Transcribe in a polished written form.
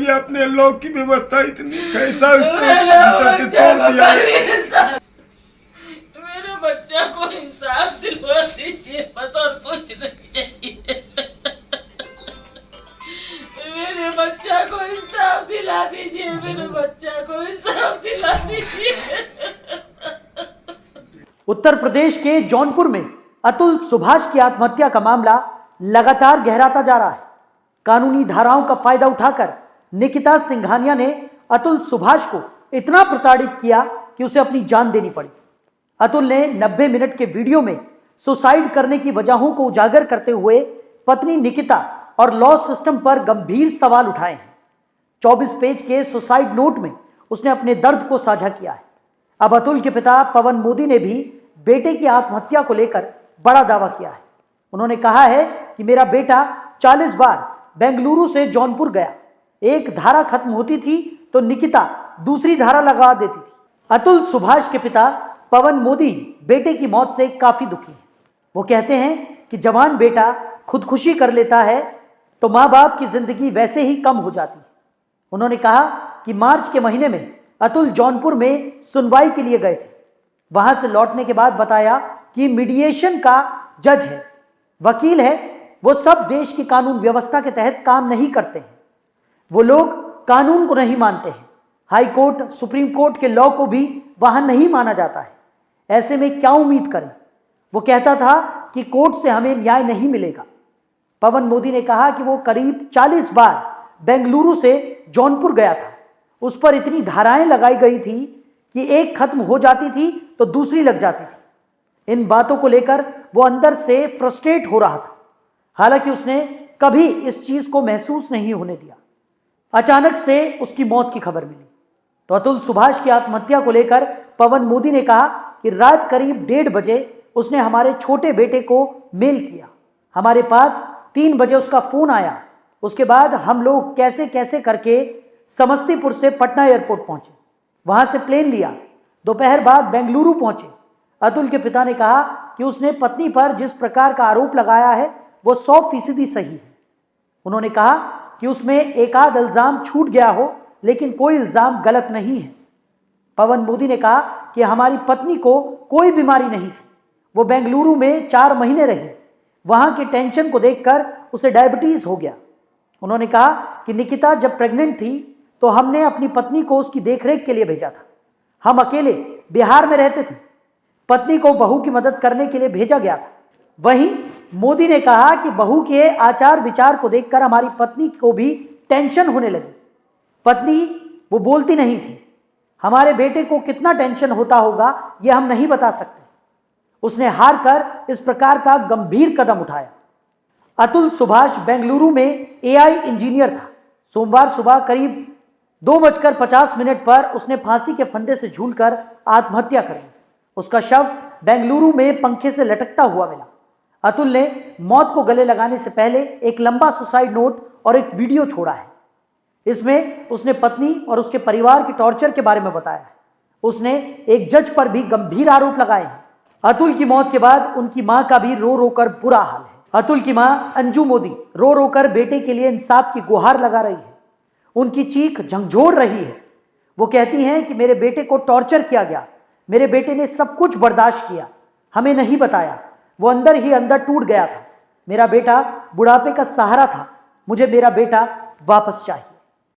दिया, अपने लोग की व्यवस्था इतनी कैसा उसको तोड़ दिया। मेरे बच्चा को इंसाफ दिलवा दीजिए बस, और कुछ नहीं चाहिए। मेरे बच्चा को इंसाफ दिला दीजिए, मेरे बच्चा को इंसाफ दिला दीजिए। उत्तर प्रदेश के जौनपुर में अतुल सुभाष की आत्महत्या का मामला लगातार गहराता जा रहा है। कानूनी धाराओं का फायदा उठाकर निकिता सिंघानिया ने अतुल सुभाष को इतना प्रताड़ित किया कि उसे अपनी जान देनी पड़ी। अतुल ने 90 मिनट के वीडियो में सुसाइड करने की वजहों को उजागर करते हुए पत्नी निकिता और लॉ सिस्टम पर गंभीर सवाल उठाए हैं। 24 पेज के सुसाइड नोट में उसने अपने दर्द को साझा किया है। अब अतुल के पिता पवन मोदी ने भी बेटे की आत्महत्या को लेकर बड़ा दावा किया है। उन्होंने कहा है कि मेरा बेटा 40 बार बेंगलुरु से जौनपुर गया, एक धारा खत्म होती थी तो निकिता दूसरी धारा लगा देती थी। अतुल सुभाष के पिता पवन मोदी बेटे की मौत से काफी दुखी हैं। वो कहते हैं कि जवान बेटा खुदकुशी कर लेता है तो माँ बाप की जिंदगी वैसे ही कम हो जाती है। उन्होंने कहा कि मार्च के महीने में अतुल जौनपुर में सुनवाई के लिए गए थे। वहां से लौटने के बाद बताया कि मीडिएशन का जज है, वकील है, वो सब देश की कानून व्यवस्था के तहत काम नहीं करते हैं। वो लोग कानून को नहीं मानते हैं। हाई कोर्ट, सुप्रीम कोर्ट के लॉ को भी वहां नहीं माना जाता है। ऐसे में क्या उम्मीद करें। वो कहता था कि कोर्ट से हमें न्याय नहीं मिलेगा। पवन मोदी ने कहा कि वो करीब 40 बार बेंगलुरु से जौनपुर गया था। उस पर इतनी धाराएं लगाई गई थी कि एक खत्म हो जाती थी तो दूसरी लग जाती थी। इन बातों को लेकर वो अंदर से फ्रस्ट्रेट हो रहा था। हालांकि उसने कभी इस चीज को महसूस नहीं होने दिया। अचानक से उसकी मौत की खबर मिली तो अतुल सुभाष की आत्महत्या को लेकर पवन मोदी ने कहा कि रात करीब 1:30 बजे उसने हमारे छोटे बेटे को मेल किया। हमारे पास 3 बजे उसका फोन आया। उसके बाद हम लोग कैसे कैसे करके समस्तीपुर से पटना एयरपोर्ट पहुंचे, वहां से प्लेन लिया, दोपहर बाद बेंगलुरु पहुंचे। अतुल के पिता ने कहा कि उसने पत्नी पर जिस प्रकार का आरोप लगाया है वो 100% सही है। उन्होंने कहा कि उसमें एक आध इल्जाम छूट गया हो लेकिन कोई इल्जाम गलत नहीं है। पवन मोदी ने कहा कि हमारी पत्नी को कोई बीमारी नहीं थी। वो बेंगलुरु में 4 महीने रही। वहां के टेंशन को देखकर उसे डायबिटीज हो गया। उन्होंने कहा कि निकिता जब प्रेग्नेंट थी तो हमने अपनी पत्नी को उसकी देखरेख के लिए भेजा था। हम अकेले बिहार में रहते थे। पत्नी को बहू की मदद करने के लिए भेजा गया था। वहीं मोदी ने कहा कि बहू के आचार विचार को देखकर हमारी पत्नी को भी टेंशन होने लगी। पत्नी वो बोलती नहीं थी। हमारे बेटे को कितना टेंशन होता होगा यह हम नहीं बता सकते। उसने हार कर इस प्रकार का गंभीर कदम उठाया। अतुल सुभाष बेंगलुरु में एआई इंजीनियर था। सोमवार सुबह करीब 2:50 पर उसने फांसी के फंदे से झूलकर आत्महत्या कर ली। उसका शव बेंगलुरु में पंखे से लटकता हुआ मिला। अतुल ने मौत को गले लगाने से पहले एक लंबा सुसाइड नोट और एक वीडियो छोड़ा है। इसमें उसने पत्नी और उसके परिवार के टॉर्चर के बारे में बताया है। उसने एक जज पर भी गंभीर आरोप लगाए हैं। अतुल की मौत के बाद उनकी मां का भी रो रो कर बुरा हाल है। अतुल की मां अंजू मोदी रो रो कर बेटे के लिए इंसाफ की गुहार लगा रही है। उनकी चीख झंझोड़ रही है। वो कहती हैं कि मेरे बेटे को टॉर्चर किया गया, मेरे बेटे ने सब कुछ बर्दाश्त किया, हमें नहीं बताया, वो अंदर ही अंदर टूट गया था। मेरा बेटा बुढ़ापे का सहारा था, मुझे मेरा बेटा वापस चाहिए।